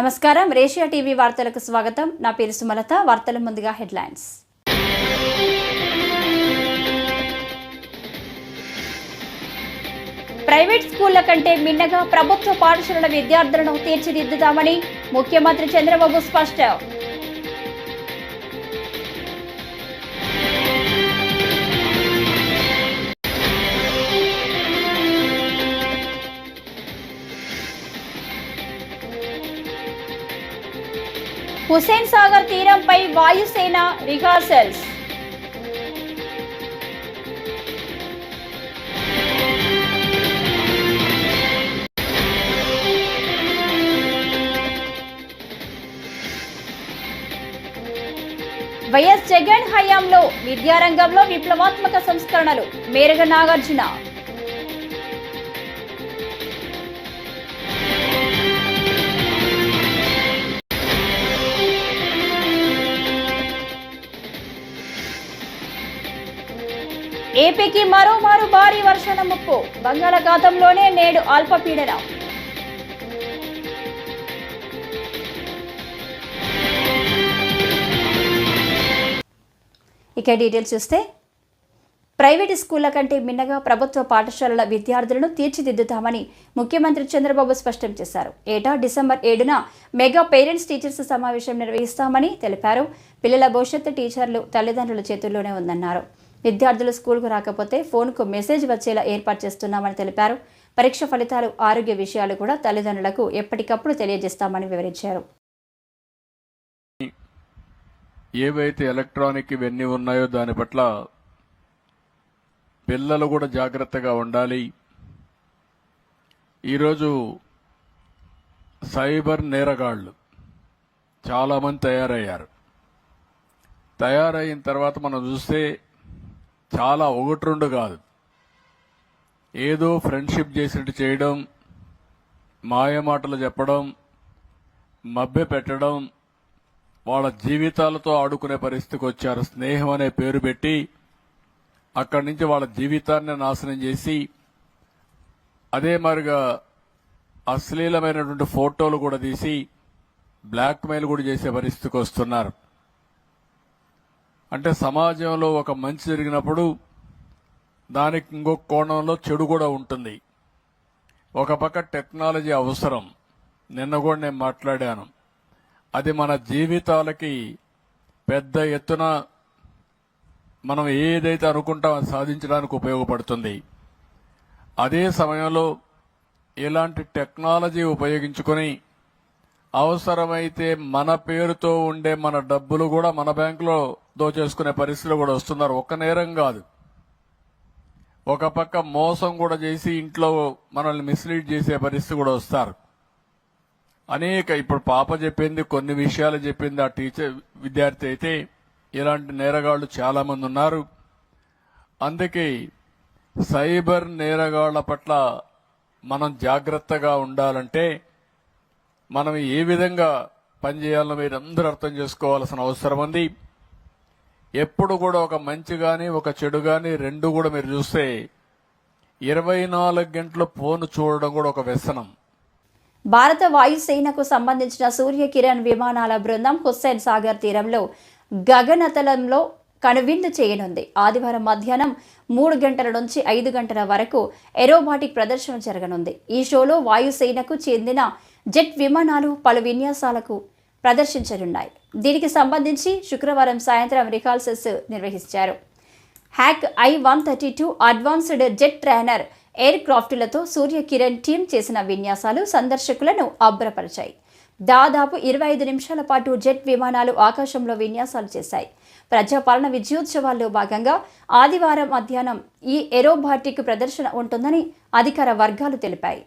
నమస్కారం రేషియా టీవీ వార్తలకు స్వాగతం. నా పేరు సుమలత. వార్తల ముందుగా హెడ్లైన్స్. ప్రైవేట్ స్కూళ్ల కంటే మిన్నగా ప్రభుత్వ పాఠశాలల విద్యార్థులను తీర్చిదిద్దుతామని ముఖ్యమంత్రి చంద్రబాబు స్పష్టం. హుస్సేన్ సాగర్ తీరంపై వాయుసేన రిహార్సల్స్. వైఎస్ జగన్ హయాంలో విద్యారంగంలో విప్లవాత్మక సంస్కరణలు. మేరగ నాగార్జున. ఏపీకి మరోమారు భారీ వర్షాల ముప్పు. బంగాళాఖాతంలోనే నేడు అల్పపీడనం. ఇక డీటెయిల్స్ చూస్తే, ప్రైవేటు స్కూళ్ల కంటే మిన్నగా ప్రభుత్వ పాఠశాలల విద్యార్థులను తీర్చిదిద్దుతామని ముఖ్యమంత్రి చంద్రబాబు స్పష్టం చేశారు. ఏటా డిసెంబర్ 7న మెగా పేరెంట్స్ టీచర్స్ సమావేశం నిర్వహిస్తామని తెలిపారు. పిల్లల భవిష్యత్తు టీచర్లు తల్లిదండ్రుల చేతుల్లోనే ఉందన్నారు. విద్యార్థులు స్కూల్కు రాకపోతే ఫోన్కు మెసేజ్ వచ్చేలా ఏర్పాటు చేస్తున్నామని తెలిపారు. పరీక్ష ఫలితాలు, ఆరోగ్య విషయాలు కూడా తల్లిదండ్రులకు ఎప్పటికప్పుడు తెలియజేస్తామని వివరించారు. ఏవైతే ఎలక్ట్రానిక్ ఇవన్నీ ఉన్నాయో దాని పట్ల పిల్లలు కూడా జాగ్రత్తగా ఉండాలి. ఈరోజు సైబర్ నేరగాళ్లు చాలామంది తయారయిన తర్వాత మనం చూస్తే చాలా ఒకటి రెండు కాదు, ఏదో ఫ్రెండ్షిప్ చేసినట్టు చేయడం, మాయమాటలు చెప్పడం, మభ్య పెట్టడం, వాళ్ళ జీవితాలతో ఆడుకునే పరిస్థితికి వచ్చారు. స్నేహం అనే పేరు పెట్టి అక్కడి నుంచి వాళ్ళ జీవితాన్ని నాశనం చేసి అదే మరిగా అశ్లీలమైనటువంటి ఫోటోలు కూడా తీసి బ్లాక్మెయిల్ కూడా చేసే పరిస్థితికి వస్తున్నారు. అంటే సమాజంలో ఒక మంచి జరిగినప్పుడు దానికి ఇంకొక కోణంలో చెడు కూడా ఉంటుంది. ఒక పక్క టెక్నాలజీ అవసరం, నిన్న కూడా నేను మాట్లాడాను, అది మన జీవితాలకి పెద్ద ఎత్తున మనం ఏదైతే అనుకుంటామో అది సాధించడానికి ఉపయోగపడుతుంది. అదే సమయంలో ఇలాంటి టెక్నాలజీ ఉపయోగించుకొని అవసరమైతే మన పేరుతో ఉండే మన డబ్బులు కూడా మన బ్యాంకులో దోచేసుకునే పరిస్థితులు కూడా వస్తున్నారు. ఒక్క నేరం కాదు, ఒక పక్క మోసం కూడా చేసి ఇంట్లో మనల్ని మిస్లీడ్ చేసే పరిస్థితి కూడా వస్తారు. ఇప్పుడు పాప చెప్పింది, కొన్ని విషయాలు చెప్పింది ఆ టీచర్ విద్యార్థి అయితే, ఇలాంటి నేరగాళ్లు చాలా మంది ఉన్నారు. అందుకే సైబర్ నేరగాళ్ల పట్ల మనం జాగ్రత్తగా ఉండాలంటే మనం ఏ విధంగా పనిచేయాలో మీరందరూ అర్థం చేసుకోవాల్సిన అవసరం ఉంది. ఎప్పుడు కూడా ఒక మంచి గాని ఒక చెడు గాని రెండు కూడా మీరు చూస్తే 24 గంటలు ఫోన్ చూడడం కూడా ఒక వ్యసనం. భారత వాయుసేనకు సంబంధించిన సూర్య కిరణ్ విమానాల బృందం హుస్సేన్ సాగర్ తీరంలో గగనతలంలో కనువిందు చేయనుంది. ఆదివారం మధ్యాహ్నం 3 గంటల నుంచి 5 గంటల వరకు ఏరోబాటిక్ ప్రదర్శన జరగనుంది. ఈ షోలో వాయుసేనకు చెందిన జెట్ విమానాలు పలు విన్యాసాలకు ప్రదర్శించనున్నాయి. దీనికి సంబంధించి శుక్రవారం సాయంత్రం రిహార్సల్స్ నిర్వహించారు. Hawk I-132 advanced jet trainer air క్రాఫ్టులతో సూర్య కిరణ్ టీం చేసిన విన్యాసాలు సందర్శకులను అబ్బురపరిచాయి. దాదాపు 25 నిమిషాల పాటు జెట్ విమానాలు ఆకాశంలో విన్యాసాలు చేశాయి. ప్రజాపాలన విజయోత్సవాల్లో భాగంగా ఆదివారం మధ్యాహ్నం ఈ ఏరోబాటిక్ ప్రదర్శన ఉంటుందని అధికార వర్గాలు తెలిపాయి.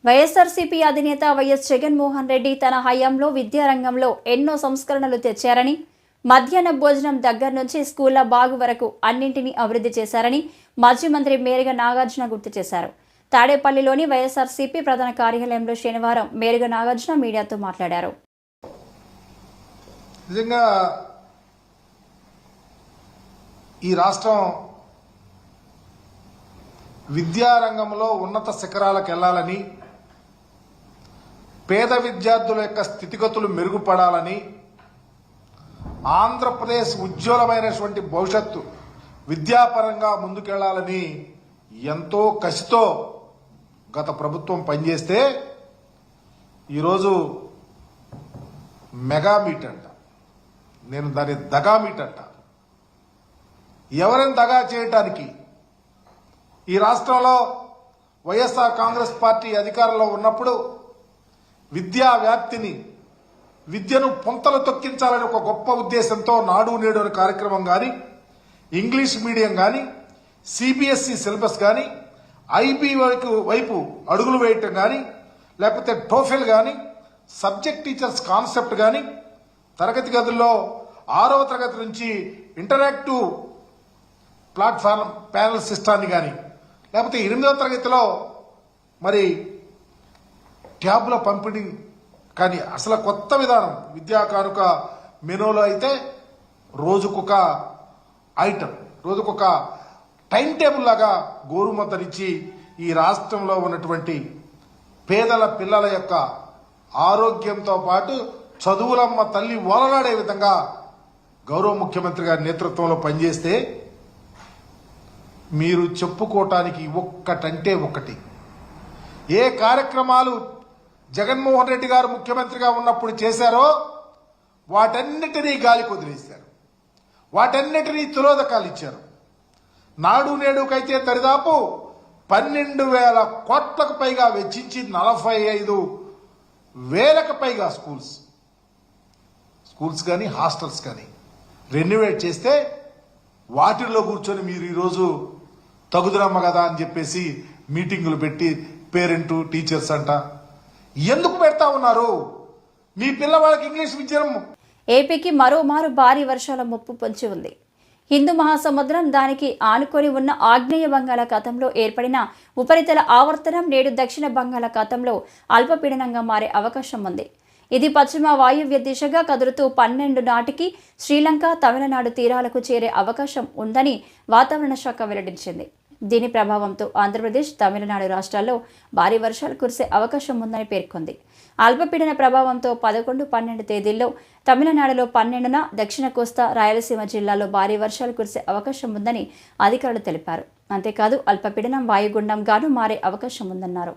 వైఎస్ఆర్సీపీ అధినేత వైఎస్ జగన్మోహన్ రెడ్డి తన హయాంలో విద్యారంగంలో ఎన్నో సంస్కరణలు తెచ్చారని, మధ్యాహ్న భోజనం దగ్గర నుంచి స్కూళ్ల బాగు వరకు అన్నింటినీ అభివృద్ధి చేశారని మాజీ మంత్రి మేరుగ నాగార్జున గుర్తు చేశారు. తాడేపల్లిలోని వైఎస్ఆర్సీపీ ప్రధాన కార్యాలయంలో శనివారం మేరుగ నాగార్జున మీడియాతో మాట్లాడారు. నిజంగా ఈ రాష్ట్రం విద్యారంగంలో ఉన్నత శిఖరాలకు వెళ్లాలని, పేద విద్యార్థుల యొక్క స్థితిగతులు మెరుగుపడాలని, ఆంధ్రప్రదేశ్ ఉజ్వలమైనటువంటి భవిష్యత్తు విద్యాపరంగా ముందుకెళ్లాలని ఎంతో కసితో గత ప్రభుత్వం పనిచేస్తే ఈరోజు మెగా మీట్ అంట, నేను దాన్ని దగా మీట్ అంట. ఎవరిని దగా చేయటానికి? ఈ రాష్ట్రంలో వైఎస్ఆర్ కాంగ్రెస్ పార్టీ అధికారంలో ఉన్నప్పుడు విద్యా వ్యాప్తిని, విద్యను పొంతలు తొక్కించాలని ఒక గొప్ప ఉద్దేశంతో నాడు నేడు అనే కార్యక్రమం కానీ, ఇంగ్లీష్ మీడియం కానీ, సిబిఎస్ఈ సిలబస్ కానీ, ఐబీ వైపు అడుగులు వేయటం కానీ, లేకపోతే టోఫెల్ కానీ, సబ్జెక్ట్ టీచర్స్ కాన్సెప్ట్ కానీ, తరగతి గదుల్లో 6వ తరగతి నుంచి ఇంటరాక్టివ్ ప్లాట్ఫామ్ ప్యానల్ సిస్టాన్ని కానీ, లేకపోతే 8వ తరగతిలో మరి ట్యాబ్ల పంపిణీ కానీ, అసలు కొత్త విధానం విద్యా కానుక మెనూలో అయితే రోజుకొక ఐటమ్, రోజుకొక టైం టేబుల్ లాగా గోరుముద్దనిచ్చి ఈ రాష్ట్రంలో ఉన్నటువంటి పేదల పిల్లల యొక్క ఆరోగ్యంతో పాటు చదువులమ్మ తల్లి ఓలలాడే విధంగా గౌరవ ముఖ్యమంత్రి గారి నేతృత్వంలో పనిచేస్తే మీరు చెప్పుకోవటానికి ఒక్కటంటే ఒకటి. ఏ కార్యక్రమాలు జగన్మోహన్ రెడ్డి గారు ముఖ్యమంత్రిగా ఉన్నప్పుడు చేశారో వాటన్నిటినీ గాలికి వదిలేశారు, వాటన్నిటినీ తిలోదకాలు ఇచ్చారు. నాడు నేడుకైతే దరిదాపు 12,000 కోట్లకు పైగా వెచ్చించి 45,000కు పైగా స్కూల్స్ కానీ హాస్టల్స్ కానీ రెన్యువేట్ చేస్తే వాటిల్లో కూర్చొని మీరు ఈరోజు తగుదురమ్మ కదా అని చెప్పేసి మీటింగులు పెట్టి పేరెంట్ టీచర్స్ అంట ఎందుకు పెడతా ఉన్నారు? మీ పిల్లవాళ్ళకి ఇంగ్లీష్ విద్యను. ఏపీకి మరోమారు భారీ వర్షాల ముప్పు పొంచి ఉంది. హిందూ మహాసముద్రం, దానికి ఆనుకొని ఉన్న ఆగ్నేయ బంగాళాఖాతంలో ఏర్పడిన ఉపరితల ఆవర్తనం నేడు దక్షిణ బంగాళాఖాతంలో అల్పపీడనంగా మారే అవకాశం ఉంది. ఇది పశ్చిమ వాయువ్య దిశగా కదులుతూ 12 నాటికి శ్రీలంక, తమిళనాడు తీరాలకు చేరే అవకాశం ఉందని వాతావరణ శాఖ వెల్లడించింది. దీని ప్రభావంతో ఆంధ్రప్రదేశ్, తమిళనాడు రాష్ట్రాల్లో భారీ వర్షాలు కురిసే అవకాశం ఉందని పేర్కొంది. అల్పపీడన ప్రభావంతో 11, 12 తేదీల్లో తమిళనాడులో, 12న దక్షిణ కోస్తా, రాయలసీమ జిల్లాల్లో భారీ వర్షాలు కురిసే అవకాశం ఉందని అధికారులు తెలిపారు. అంతేకాదు అల్పపీడనం వాయుగుండంగాను మారే అవకాశం ఉందన్నారు.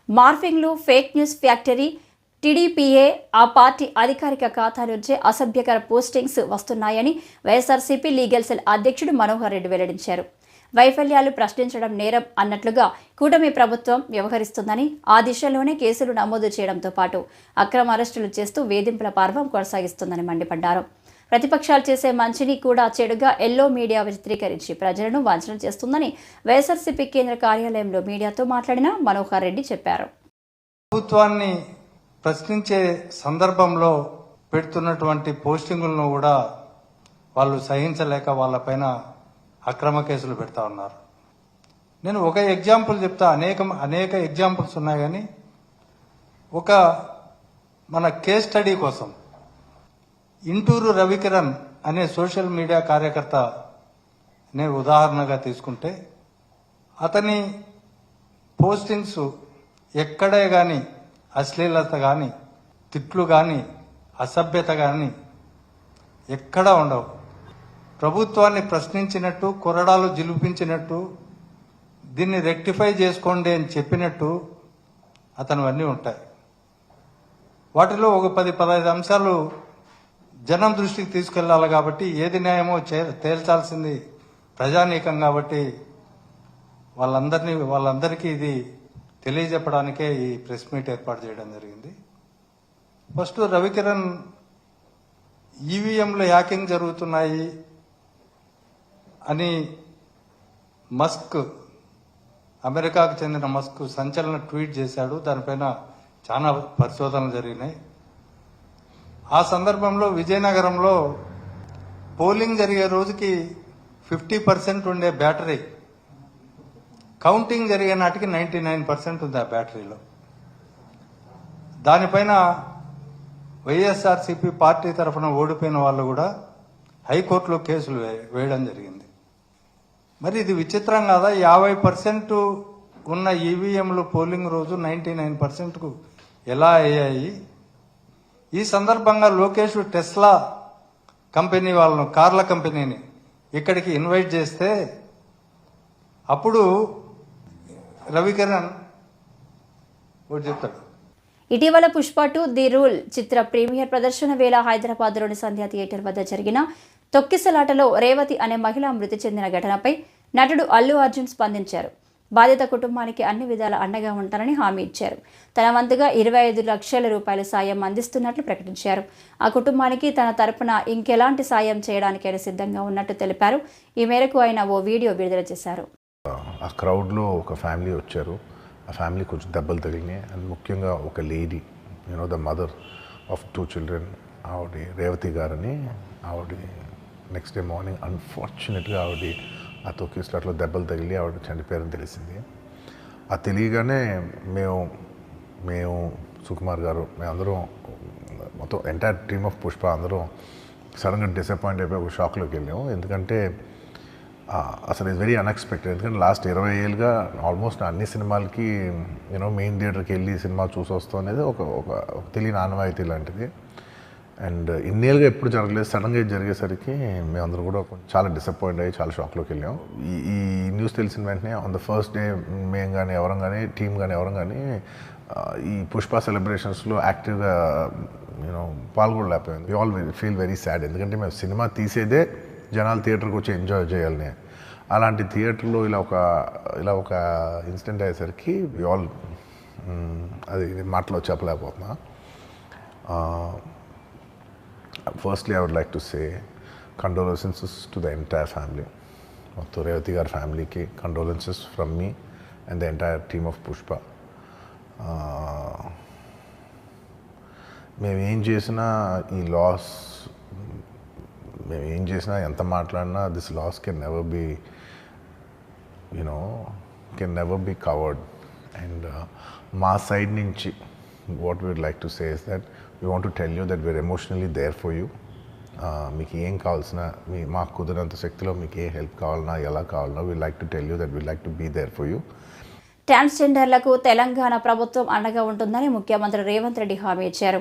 మార్ఫింగ్లు, ఫేక్ న్యూస్ ఫ్యాక్టరీ, టీడీపీఏ ఆ పార్టీ అధికారిక ఖాతా నుంచే అసభ్యకర పోస్టింగ్స్ వస్తున్నాయని వైఎస్ఆర్సీపీ లీగల్ సెల్ అధ్యక్షుడు మనోహర్ రెడ్డి వెల్లడించారు. వైఫల్యాలు ప్రశ్నించడం నేరం అన్నట్లుగా కూటమి ప్రభుత్వం వ్యవహరిస్తుందని, ఆ దిశలోనే కేసులు నమోదు చేయడంతో పాటు అక్రమ అరెస్టులు చేస్తూ వేధింపుల పర్వం కొనసాగిస్తుందని మండిపడ్డారు. ప్రతిపక్షాలు చేసే మంచిని కూడా చెడుగా ఎల్లో మీడియా చిత్రీకరించి ప్రజలను వంచన చేస్తుందని వైఎస్ఆర్సీపీ కేంద్ర కార్యాలయంలో మీడియాతో మాట్లాడిన మనోహర్ రెడ్డి చెప్పారు. ప్రభుత్వాన్ని ప్రశ్నించే సందర్భంలో పెడుతున్నటువంటి పోస్టింగులను కూడా వాళ్ళు సహించలేక వాళ్ళపైన అక్రమ కేసులు పెడతా ఉన్నారు. నేను ఒక ఎగ్జాంపుల్ చెప్తా, అనేక ఎగ్జాంపుల్స్ ఉన్నాయి, కానీ మన కేస్ స్టడీ కోసం ఇంటూరు రవికిరణ్ అనే సోషల్ మీడియా కార్యకర్త నే ఉదాహరణగా తీసుకుంటే అతని పోస్టింగ్స్ ఎక్కడే కానీ అశ్లీలత కానీ తిట్లు కానీ అసభ్యత కానీ ఎక్కడా ఉండవు. ప్రభుత్వాన్ని ప్రశ్నించినట్టు కొరడాలు జిలిపించినట్టు దీన్ని రెక్టిఫై చేసుకోండి అని చెప్పినట్టు అతనివన్నీ ఉంటాయి. వాటిలో ఒక 10-15 అంశాలు జనం దృష్టికి తీసుకెళ్లాలి కాబట్టి ఏది న్యాయమో తేల్చాల్సింది ప్రజానీకం కాబట్టి వాళ్ళందరికీ ఇది తెలియజెప్పడానికే ఈ ప్రెస్ మీట్ ఏర్పాటు చేయడం జరిగింది. ఫస్ట్ రవికిరణ్ ఈవీఎంలో హ్యాకింగ్ జరుగుతున్నాయి అని మస్క్, అమెరికాకు చెందిన మస్క్ సంచలన ట్వీట్ చేశాడు. దానిపైన చాలా పరిశోధనలు జరిగినాయి. ఆ సందర్భంలో విజయనగరంలో పోలింగ్ జరిగే రోజుకి 50% ఉండే బ్యాటరీ కౌంటింగ్ జరిగే నాటికి 99% ఉంది ఆ బ్యాటరీలో. దానిపైన వైఎస్ఆర్సీపీ పార్టీ తరఫున ఓడిపోయిన వాళ్ళు కూడా హైకోర్టులో కేసులు వేయడం జరిగింది. మరి ఇది విచిత్రం కాదా? 50% ఉన్న ఈవీఎంలు పోలింగ్ రోజు 99%కు ఎలా అయ్యాయి? ఈ సందర్భంగా లోకేష్ టెస్లా కంపెనీ వాళ్ళను, కార్ల కంపెనీని ఇక్కడికి ఇన్వైట్ చేస్తే అప్పుడు రవికిరణ్ ఒకటి చెప్తాడు. ఇటీవల పుష్ప 2 ది రూల్ చిత్ర ప్రీమియర్ ప్రదర్శన వేళ హైదరాబాద్లోని సంధ్యా థియేటర్ వద్ద జరిగిన తొక్కిసలాటలో రేవతి అనే మహిళ మృతి చెందిన ఘటనపై నటుడు అల్లు అర్జున్ స్పందించారు. బాధిత కుటుంబానికి అన్ని విధాల అండగా ఉంటారని హామీ ఇచ్చారు. తన వంతుగా 25 లక్షల రూపాయల సాయం అందిస్తున్నట్లు ప్రకటించారు. ఆ కుటుంబానికి తన తరపున ఇంకెలాంటి సాయం చేయడానికైనా సిద్ధంగా ఉన్నట్టు తెలిపారు. ఈ మేరకు ఆయన ఓ వీడియో విడుదల చేశారు. ఆ క్రౌడ్లో ఒక ఫ్యామిలీ వచ్చారు. ఆ ఫ్యామిలీ కొంచెం దెబ్బలు తగిలినాయి. అండ్ ముఖ్యంగా ఒక lady, the mother of 2 children, ఆవిడ రేవతి గారని, ఆవిడ నెక్స్ట్ డే మార్నింగ్ అన్ఫార్చునేట్గా ఆవిడ ఆ తొక్కిసలాట్లో దెబ్బలు తగిలి ఆవిడ చనిపోయారని తెలిసింది. ఆ తెలియగానే మేము సుకుమార్ గారు, మేమందరం మొత్తం ఎంటైర్ టీమ్ ఆఫ్ పుష్ప అందరం సడన్గా డిసప్పాయింట్ అయిపోయి ఒక షాక్లోకి వెళ్ళాము. ఎందుకంటే అసలు ఇది వెరీ అన్ఎక్స్పెక్టెడ్. ఎందుకంటే లాస్ట్ 20 ఏళ్ళుగా ఆల్మోస్ట్ అన్ని సినిమాలకి మెయిన్ థియేటర్కి వెళ్ళి సినిమా చూసి వస్తాం అనేది ఒక తెలియని ఆనవాయితీ లాంటిది. అండ్ ఇన్నేళ్ళుగా ఎప్పుడు జరగలేదు. సడన్గా ఇది జరిగేసరికి మేమందరం కూడా చాలా డిసప్పాయింట్ అయ్యి చాలా షాక్లోకి వెళ్ళాం. ఈ న్యూస్ తెలిసిన వెంటనే ఆన్ ద ఫస్ట్ డే మేము కానీ ఎవరం కానీ టీం కానీ ఎవరం కానీ ఈ పుష్ప సెలబ్రేషన్స్లో యాక్టివ్గా పాల్గొనలేకపోయింది. We all feel very sad. ఎందుకంటే మేము సినిమా తీసేదే జనాలు థియేటర్కి వచ్చి ఎంజాయ్ చేయాలని. అలాంటి థియేటర్లో ఇలా ఒక ఇన్సిడెంట్ అయ్యేసరికి వి ఆల్ అది మాటలో చెప్పలేకపోతున్నా. Firstly, I would like to say condolences to the entire family. మొత్తం రేవతి గారి ఫ్యామిలీకి condolences from me and the entire team of Pushpa. మేము ఏం చేసినా ఈ లాస్, మేము ఏం చేసినా ఎంత మాట్లాడినా this loss can never be covered. And మా సైడ్ నుంచి what we would like to say is that we want to tell you that we're emotionally there for you. మీకు ఏం కావాల్సిన మాకు కుదిరినంత శక్తిలో మీకు ఏ హెల్ప్ కావాలన్నా ఎలా కావాలన్నా we like to tell you that we like to be there for you. ట్రాన్స్జెండర్లకు Telangana ప్రభుత్వం అండగా ఉంటుందని ముఖ్యమంత్రి రేవంత్ రెడ్డి హామీ ఇచ్చారు.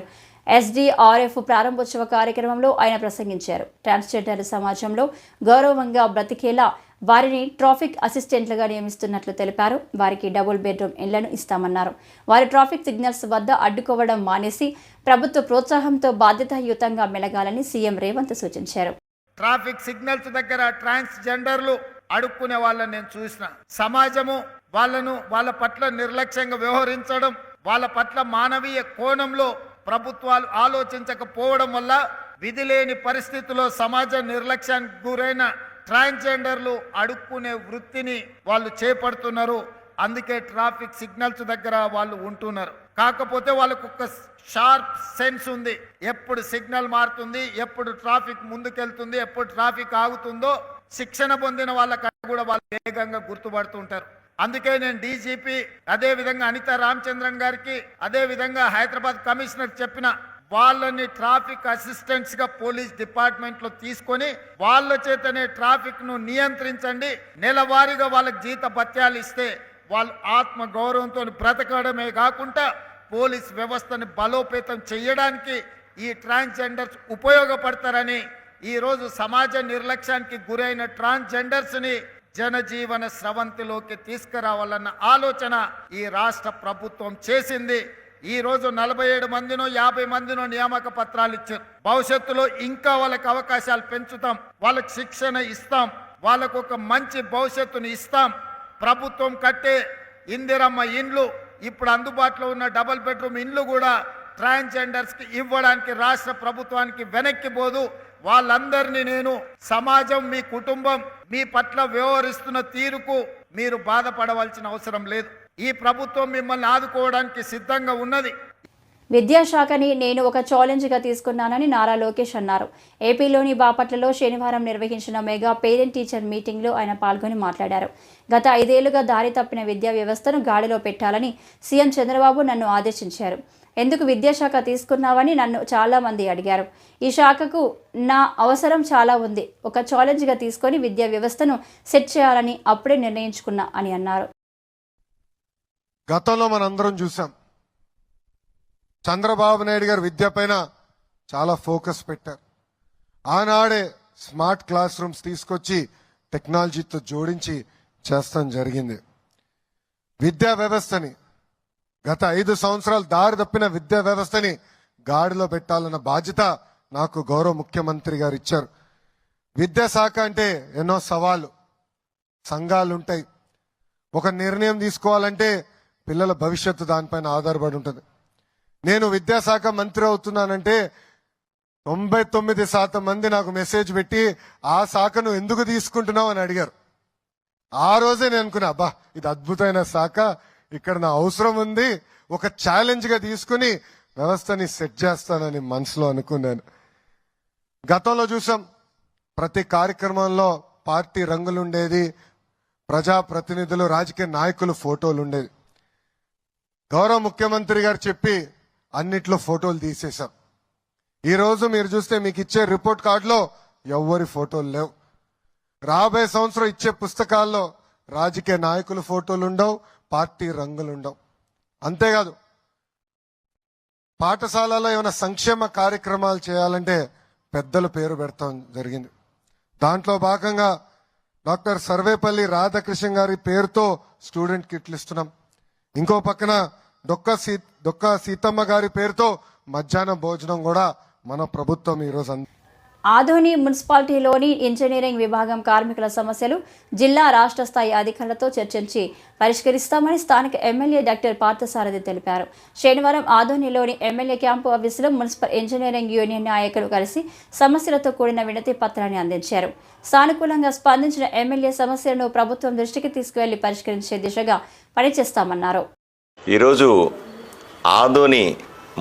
SDRF ప్రారంభోత్సవ కార్యక్రమంలో ఆయన ప్రసంగించారు. ట్రాన్స్జెండర్ సమాజంలో గౌరవంగా బ్రతికేలా వారిని ట్రాఫిక్ అసిస్టెంట్లుగా నియమిస్తున్నట్లు తెలిపారు. వారికి డబుల్ బెడ్రూమ్ ఇళ్లను ఇస్తామన్నారు. వారి ట్రాఫిక్ సిగ్నల్స్ వద్ద అడ్డుకోవడం మానేసి ప్రభుత్వ ప్రోత్సాహంతో బాధ్యతాయుతంగా మెలగాలని సీఎం రేవంత్ సూచించారు. ట్రాఫిక్ సిగ్నల్స్ దగ్గర ట్రాన్స్జెండర్లు అడుక్కునే వాళ్ళని నేను చూసిన. సమాజము వాళ్ళ పట్ల నిర్లక్ష్యంగా వ్యవహరించడం, వాళ్ళ పట్ల మానవీయ కోణంలో ప్రభుత్వాలు ఆలోచించకపోవడం వల్ల విధి లేని పరిస్థితుల్లో సమాజ నిర్లక్ష్యానికి గురైన ట్రాన్స్జెండర్లు అడుక్కునే వృత్తిని వాళ్ళు చేపడుతున్నారు. అందుకే ట్రాఫిక్ సిగ్నల్స్ దగ్గర వాళ్ళు ఉంటున్నారు. కాకపోతే వాళ్ళకు ఒక షార్ప్ సెన్స్ ఉంది. ఎప్పుడు సిగ్నల్ మారుతుంది, ఎప్పుడు ట్రాఫిక్ ముందుకెళ్తుంది, ఎప్పుడు ట్రాఫిక్ ఆగుతుందో శిక్షణ పొందిన వాళ్ళకన్నా కూడా వాళ్ళు వేగంగా గుర్తుపడుతుంటారు. అందుకే నేను డీజీపీ, అదే విధంగా అనితా రామచంద్రన్ గారికి, అదే విధంగా హైదరాబాద్ కమిషనర్ చెప్పిన వాళ్ళని ట్రాఫిక్ అసిస్టెంట్స్ గా పోలీస్ డిపార్ట్మెంట్ లో తీసుకొని వాళ్ళ చేతనే ట్రాఫిక్ ను నియంత్రించండి. నెలవారీగా వాళ్ళకి జీత భత్యాలు ఇస్తే వాళ్ళు ఆత్మ గౌరవంతో బ్రతకడమే కాకుండా పోలీస్ వ్యవస్థని బలోపేతం చేయడానికి ఈ ట్రాన్స్జెండర్స్ ఉపయోగపడతారని ఈ రోజు సమాజ నిర్లక్ష్యానికి గురైన ట్రాన్స్జెండర్స్ ని జనజీవన స్రవంతిలోకి తీసుకురావాలన్న ఆలోచన ఈ రాష్ట్ర ప్రభుత్వం చేసింది. ఈ రోజు 47 మందినో 50 మందినో నియామక పత్రాలు ఇచ్చారు. భవిష్యత్తులో ఇంకా వాళ్ళకి అవకాశాలు పెంచుతాం, వాళ్ళకి శిక్షణ ఇస్తాం, వాళ్ళకు ఒక మంచి భవిష్యత్తుని ఇస్తాం. ప్రభుత్వం కట్టే ఇందిరమ్మ ఇండ్లు, ఇప్పుడు అందుబాటులో ఉన్న డబుల్ బెడ్రూమ్ ఇండ్లు కూడా ట్రాన్స్జెండర్స్కి ఇవ్వడానికి రాష్ట్ర ప్రభుత్వానికి వెనక్కి పోదు. వాళ్ళందరినీ నేను సమాజం, మీ కుటుంబం మీ పట్ల వ్యవహరిస్తున్న తీరుకు మీరు బాధపడవలసిన అవసరం లేదు. ఈ ప్రభుత్వం మిమ్మల్ని ఆదుకోవడానికి సిద్ధంగా ఉన్నది. విద్యాశాఖని నేను ఒక ఛాలెంజ్గా తీసుకున్నానని నారా లోకేష్ అన్నారు. ఏపీలోని బాపట్లలో శనివారం నిర్వహించిన మెగా పేరెంట్ టీచర్ మీటింగ్లో ఆయన పాల్గొని మాట్లాడారు. గత 5 ఏళ్లుగా దారి తప్పిన విద్యా వ్యవస్థను గాడిలో పెట్టాలని సీఎం చంద్రబాబు నన్ను ఆదేశించారు. ఎందుకు విద్యాశాఖ తీసుకున్నావని నన్ను చాలామంది అడిగారు. ఈ శాఖకు నా అవసరం చాలా ఉంది. ఒక ఛాలెంజ్గా తీసుకొని విద్యా వ్యవస్థను సెట్ చేయాలని అప్పుడే నిర్ణయించుకున్నా అని అన్నారు. గతంలో మనందరం చూసాం, చంద్రబాబు నాయుడు గారు విద్య పైన చాలా ఫోకస్ పెట్టారు. ఆనాడే స్మార్ట్ క్లాస్ రూమ్స్ తీసుకొచ్చి టెక్నాలజీతో జోడించి చేస్తాం జరిగింది. విద్యా వ్యవస్థని గత 5 సంవత్సరాలు దారి తప్పిన విద్యా వ్యవస్థని గాడిలో పెట్టాలన్న బాధ్యత నాకు గౌరవ ముఖ్యమంత్రి గారు ఇచ్చారు. విద్యాశాఖ అంటే ఎన్నో సవాళ్ళు, సంఘాలు ఉంటాయి. ఒక నిర్ణయం తీసుకోవాలంటే పిల్లల భవిష్యత్తు దానిపైన ఆధారపడి ఉంటుంది. నేను విద్యాశాఖ మంత్రి అవుతున్నానంటే 99% మంది నాకు మెసేజ్ పెట్టి ఆ శాఖను ఎందుకు తీసుకుంటున్నావు అని అడిగారు. ఆ రోజే నేను అనుకున్నా, అబ్బా ఇది అద్భుతమైన శాఖ, ఇక్కడ నా అవసరం ఉంది, ఒక ఛాలెంజ్ గా తీసుకుని వ్యవస్థని సెట్ చేస్తానని మనసులో అనుకున్నాను. గతంలో చూసాం, ప్రతి కార్యక్రమంలో పార్టీ రంగులుండేది, ప్రజాప్రతినిధులు రాజకీయ నాయకులు ఫోటోలు ఉండేది. గౌరవ ముఖ్యమంత్రి గారు చెప్పి అన్నిట్లో ఫోటోలు తీసేశాం. ఈ రోజు మీరు చూస్తే మీకు ఇచ్చే రిపోర్ట్ కార్డులో ఎవ్వరి ఫోటోలు లేవు. రాబోయే సంవత్సరం ఇచ్చే పుస్తకాల్లో రాజకీయ నాయకుల ఫోటోలు ఉండవు, పార్టీ రంగులు ఉండవు. అంతేకాదు, పాఠశాలలో ఏమైనా సంక్షేమ కార్యక్రమాలు చేయాలంటే పెద్దల పేరు పెడతాం జరిగింది. దాంట్లో భాగంగా డాక్టర్ సర్వేపల్లి రాధాకృష్ణ గారి పేరుతో స్టూడెంట్ కిట్లు ఇస్తున్నాం. ఇంకో పక్కన డొక్క సీతమ్మ గారి పేరుతో మధ్యాహ్న భోజనం కూడా మన ప్రభుత్వం ఈరోజు. ఆదోని మున్సిపాలిటీలోని ఇంజనీరింగ్ విభాగం కార్మికుల సమస్యలు జిల్లా రాష్ట్ర స్థాయి అధికారులతో చర్చించి పరిష్కరిస్తామని స్థానిక ఎమ్మెల్యే డాక్టర్ పార్థసారథి తెలిపారు. శనివారం ఆదోనిలోని ఎమ్మెల్యే క్యాంపు ఆఫీసులో మున్సిపల్ ఇంజనీరింగ్ యూనియన్ నాయకులు కలిసి సమస్యలతో కూడిన వినతి పత్రాన్ని అందించారు. సానుకూలంగా స్పందించిన ఎమ్మెల్యే సమస్యలను ప్రభుత్వం దృష్టికి తీసుకువెళ్లి పరిష్కరించే దిశగా పనిచేస్తామన్నారు. ఈరోజు ఆదోని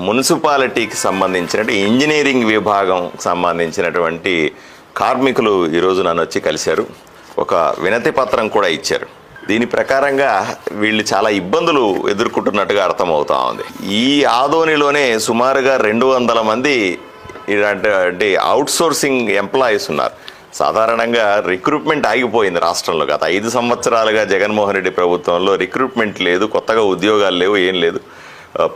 మున్సిపాలిటీకి సంబంధించిన ఇంజనీరింగ్ విభాగం సంబంధించినటువంటి కార్మికులు ఈరోజు నన్ను వచ్చి కలిశారు. ఒక వినతి పత్రం కూడా ఇచ్చారు. దీని ప్రకారంగా వీళ్ళు చాలా ఇబ్బందులు ఎదుర్కొంటున్నట్టుగా అర్థమవుతా ఉంది. ఈ ఆదోనిలోనే సుమారుగా 200 మంది ఇలాంటి అవుట్సోర్సింగ్ ఎంప్లాయీస్ ఉన్నారు. సాధారణంగా రిక్రూట్మెంట్ ఆగిపోయింది రాష్ట్రంలో. గత 5 సంవత్సరాలుగా జగన్మోహన్ రెడ్డి ప్రభుత్వంలో రిక్రూట్మెంట్ లేదు, కొత్తగా ఉద్యోగాలు లేవు, ఏం లేదు.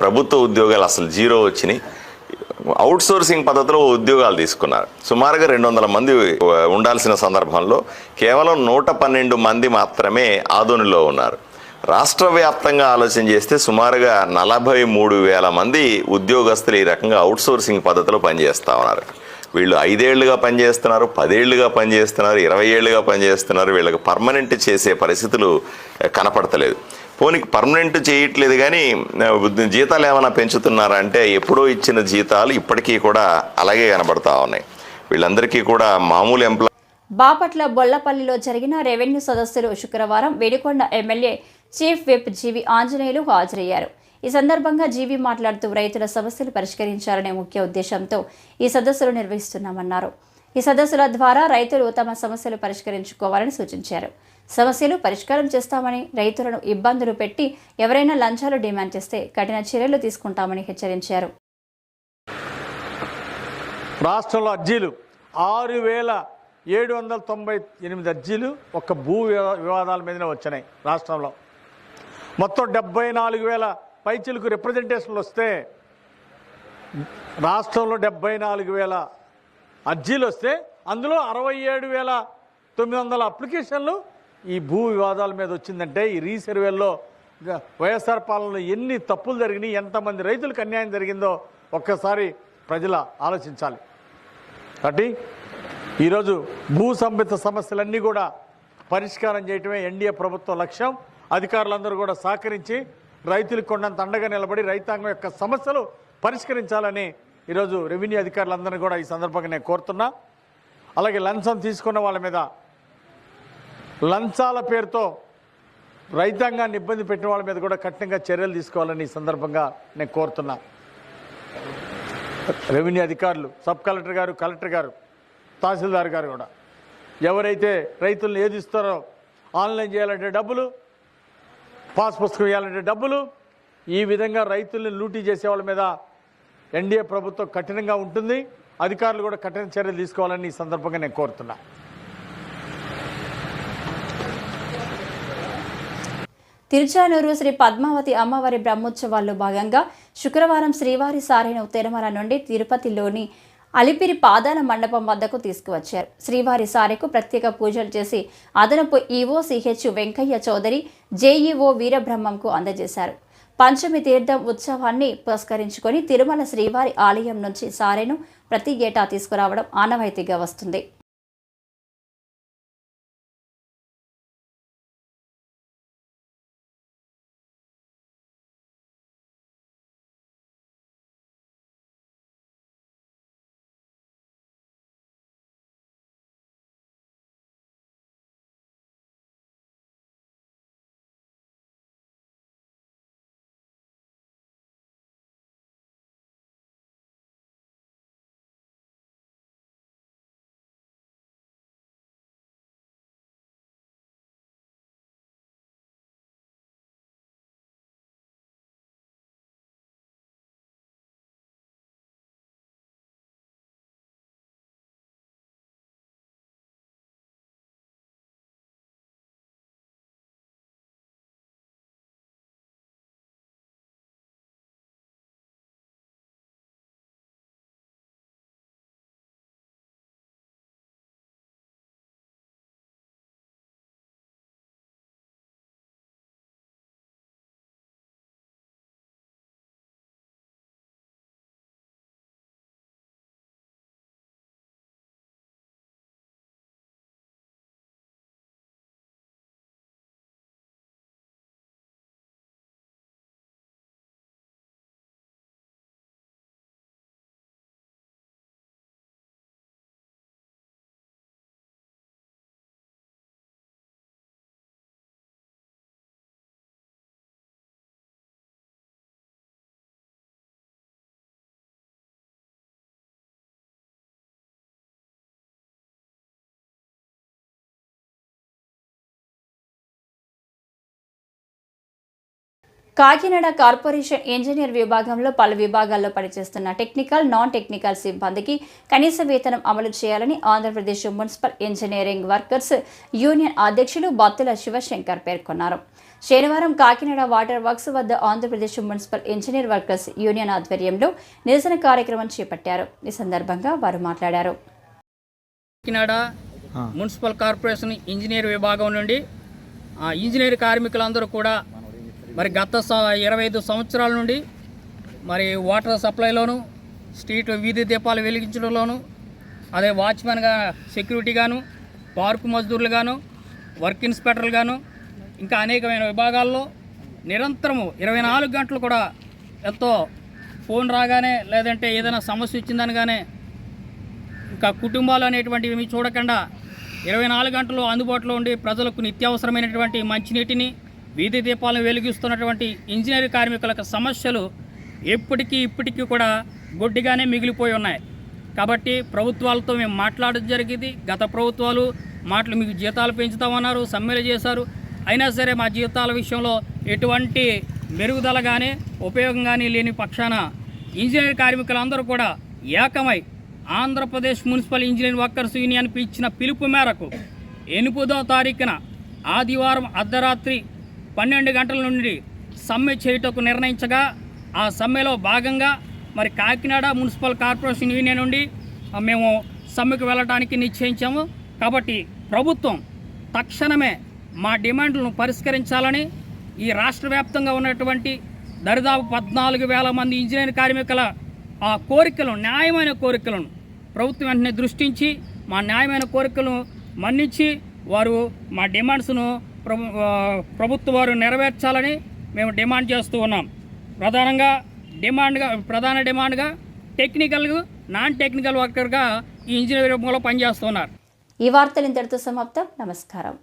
ప్రభుత్వ ఉద్యోగాలు అసలు 0 వచ్చినాయి. అవుట్సోర్సింగ్ పద్ధతిలో ఉద్యోగాలు తీసుకున్నారు. సుమారుగా 200 మంది ఉండాల్సిన సందర్భంలో కేవలం 112 మంది మాత్రమే ఆదోనిలో ఉన్నారు. రాష్ట్ర వ్యాప్తంగా ఆలోచన చేస్తే సుమారుగా 43,000 మంది ఉద్యోగస్తులు ఈ రకంగా అవుట్సోర్సింగ్ పద్ధతిలో పనిచేస్తూ ఉన్నారు. వీళ్ళు 5 ఏళ్లుగా పనిచేస్తున్నారు, 10 ఏళ్లుగా పనిచేస్తున్నారు, 20 ఏళ్లుగా పనిచేస్తున్నారు. వీళ్ళకి పర్మనెంట్ చేసే పరిస్థితులు కనపడతలేదు. పోనీకి పర్మనెంట్ చేయట్లేదు కానీ జీతాలు ఏమైనా పెంచుతున్నారా అంటే ఎప్పుడో ఇచ్చిన జీతాలు ఇప్పటికీ కూడా అలాగే కనబడతా ఉన్నాయి. వీళ్ళందరికీ కూడా మామూలు ఎంప్లాయ్. బాపట్ల బొల్లపల్లిలో జరిగిన రెవెన్యూ సదస్సులు శుక్రవారం వేడికొండ ఎమ్మెల్యే చీఫ్ విప్ జీవి ఆంజనేయులు హాజరయ్యారు. ఈ సందర్భంగా జీవి మాట్లాడుతూ రైతుల సమస్యలు పరిష్కరించాలనే ముఖ్య ఉద్దేశంతో ఈ సదస్సులు నిర్వహిస్తున్నామన్నారు. ఈ సదస్సుల ద్వారా రైతులు తమ సమస్యలు పరిష్కరించుకోవాలని సూచించారు. సమస్యలు పరిష్కారం చేస్తామని, రైతులను ఇబ్బందులు పెట్టి ఎవరైనా లంచాలు డిమాండ్ చేస్తే కఠిన చర్యలు తీసుకుంటామని హెచ్చరించారు. రాష్ట్రంలో అర్జీలు 6,798 అర్జీలు ఒక్క భూ వివాదాల మీదనే వచ్చినాయి రాష్ట్రంలో. మొత్తం 74,000 పైచిలకు రిప్రజెంటేషన్లు వస్తే రాష్ట్రంలో 74,000 అర్జీలు వస్తే అందులో 67,900 అప్లికేషన్లు ఈ భూ వివాదాల మీద వచ్చిందంటే ఈ రీసర్వేల్లో వైఎస్ఆర్ పాలనలో ఎన్ని తప్పులు జరిగినాయి, ఎంతమంది రైతులకు అన్యాయం జరిగిందో ఒక్కసారి ప్రజలు ఆలోచించాలి. కాబట్టి ఈరోజు భూ సంబంధిత సమస్యలన్నీ కూడా పరిష్కారం చేయటమే ఎన్డీఏ ప్రభుత్వం లక్ష్యం. అధికారులందరూ కూడా సహకరించి రైతులకు కొండంత అండగా నిలబడి రైతాంగం యొక్క సమస్యలు పరిష్కరించాలని ఈరోజు రెవెన్యూ అధికారులందరినీ కూడా ఈ సందర్భంగా నేను కోరుతున్నా. అలాగే లంచం తీసుకున్న వాళ్ళ మీద, లంచాల పేరుతో రైతాంగాన్ని ఇబ్బంది పెట్టిన వాళ్ళ మీద కూడా కఠినంగా చర్యలు తీసుకోవాలని ఈ సందర్భంగా నేను కోరుతున్నా. రెవెన్యూ అధికారులు, సబ్ కలెక్టర్ గారు, కలెక్టర్ గారు, తహసీల్దార్ గారు కూడా ఎవరైతే రైతులను ఏదిస్తారో ఆన్లైన్ చేయాలంటే డబ్బులు, పాస్ పుస్తకం ఇవ్వాలంటే డబ్బులు, ఈ విధంగా రైతుల్ని లూటీ చేసే వాళ్ళ మీద ఎన్డీఏ ప్రభుత్వం కఠినంగా ఉంటుంది. అధికారులు కూడా కఠిన చర్యలు తీసుకోవాలని ఈ సందర్భంగా నేను కోరుతున్నా. తిరుచానూరు శ్రీ పద్మావతి అమ్మవారి బ్రహ్మోత్సవాల్లో భాగంగా శుక్రవారం శ్రీవారి సారెను తిరుమల నుండి తిరుపతిలోని అలిపిరి పాదాల మండపం వద్దకు తీసుకువచ్చారు. శ్రీవారి సారెకు ప్రత్యేక పూజలు చేసి అదనపు EO CH Venkaiah Chowdary, JEO వీరబ్రహ్మంకు అందజేశారు. పంచమి తీర్థం ఉత్సవాన్ని పురస్కరించుకొని తిరుమల శ్రీవారి ఆలయం నుంచి సారెను ప్రతి ఏటా తీసుకురావడం ఆనవాయితీగా వస్తుంది. కాకినాడ కార్పొరేషన్ ఇంజనీర్ విభాగంలో పలు విభాగాల్లో పనిచేస్తున్న టెక్నికల్, నాన్ టెక్నికల్ సిబ్బందికి కనీస వేతనం అమలు చేయాలని Andhra Pradesh municipal engineering workers union అధ్యక్షులు బత్తుల శివశంకర్ పేర్కొన్నారు. శనివారం కాకినాడ వాటర్ వర్క్స్ వద్ద Andhra Pradesh municipal engineer workers union ఆధ్వర్యంలో నిరసన కార్యక్రమం చేపట్టారు. ఈ సందర్భంగా వారు మాట్లాడారు. కాకినాడ మున్సిపల్ కార్పొరేషన్ ఇంజనీర్ విభాగం నుండి ఇంజనీర్ కార్మికులందరూ కూడా మరి గత 25 సంవత్సరాల నుండి మరి వాటర్ సప్లైలోను, స్ట్రీట్ వీధి దీపాలు వెలిగించడంలోను, అదే వాచ్మెన్గా, సెక్యూరిటీగాను, పార్కు మజ్దూర్లుగాను, వర్క్ ఇన్స్పెక్టర్లుగాను, ఇంకా అనేకమైన విభాగాల్లో నిరంతరము 24 గంటలు కూడా ఎంతో ఫోన్ రాగానే లేదంటే ఏదైనా సమస్య వచ్చిందనగానే ఇంకా కుటుంబాలు అనేటువంటివి చూడకుండా 24 గంటలు అందుబాటులో ఉండి ప్రజలకు నిత్యావసరమైనటువంటి మంచినీటిని, వీధి దీపాలను వెలిగిస్తున్నటువంటి ఇంజనీర్ కార్మికులకు సమస్యలు ఇప్పటికీ కూడా గొడ్డిగానే మిగిలిపోయి ఉన్నాయి. కాబట్టి ప్రభుత్వాలతో మేము మాట్లాడడం జరిగింది. గత ప్రభుత్వాలు మీకు జీతాలు పెంచుతామన్నారు, సమ్మెలు చేశారు. అయినా సరే మా జీతాల విషయంలో ఎటువంటి మెరుగుదల కానీ ఉపయోగం కానీ లేని పక్షాన ఇంజనీర్ కార్మికులందరూ కూడా ఏకమై ఆంధ్రప్రదేశ్ మున్సిపల్ ఇంజనీరింగ్ వర్కర్స్ యూనియన్కి ఇచ్చిన పిలుపు మేరకు 8వ తారీఖున ఆదివారం అర్ధరాత్రి 12 గంటల నుండి సమ్మె చేయుటకు నిర్ణయించగా ఆ సమ్మెలో భాగంగా మరి కాకినాడ మున్సిపల్ కార్పొరేషన్ యూనియన్ నుండి మేము సమ్మెకు వెళ్ళడానికి నిశ్చయించాము. కాబట్టి ప్రభుత్వం తక్షణమే మా డిమాండ్లను పరిష్కరించాలని ఈ రాష్ట్ర వ్యాప్తంగా ఉన్నటువంటి దరిదాపు 14,000 మంది ఇంజనీరింగ్ కార్మికుల ఆ కోరికలను, న్యాయమైన కోరికలను ప్రభుత్వం వెంటనే దృష్టించి మా న్యాయమైన కోరికలను మన్నించి వారు మా డిమాండ్స్ను ప్రభుత్వ వారు నెరవేర్చాలని మేము డిమాండ్ చేస్తూ ఉన్నాం. ప్రధాన డిమాండ్గా టెక్నికల్, నాన్ టెక్నికల్ వర్కర్గా ఈ ఇంజనీరింగ్ రంగంలో పనిచేస్తున్నారు. ఈ వార్తలు ఇంతటితో సమాప్తం. నమస్కారం.